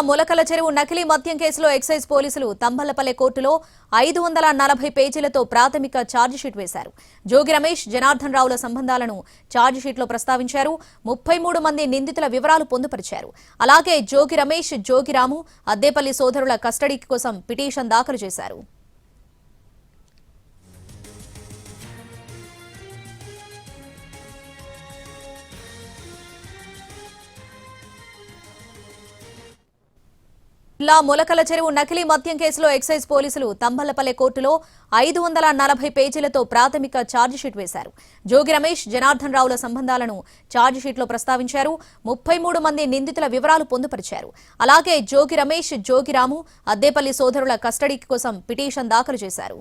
మొలకల చెరువు నకిలీ మద్యం కేసులో ఎక్సైజ్ పోలీసులు తంబలపల్లె కోర్టులో 540 పేజీలతో ప్రాథమిక ఛార్జిషీట్ వేశారు. జోగి రమేష్, జనార్దన్ రావుల సంబంధాలను ఛార్జిషీట్లో ప్రస్తావించారు. 33 మంది నిందితుల వివరాలు పొందుపరిచారు. అలాగే జోగి రమేష్, జోగి రాము, అద్దేపల్లి సోదరుల కస్టడీ కోసం పిటిషన్ దాఖలు చేశారు. మొలకల చెరువు నకిలీ మద్యం కేసులో ఎక్సైజ్ పోలీసులు తంబలపల్లె కోర్టులో 540 పేజీలతో ప్రాథమిక ఛార్జిషీట్ వేశారు. జోగి రమేష్, జనార్దన్ రావుల సంబంధాలను ఛార్జిషీట్లో ప్రస్తావించారు. 33 మంది నిందితుల వివరాలు పొందుపరిచారు. అలాగే జోగి రమేష్, జోగి రాము, అద్దేపల్లి సోదరుల కస్టడీ కోసం పిటిషన్ దాఖలు చేశారు.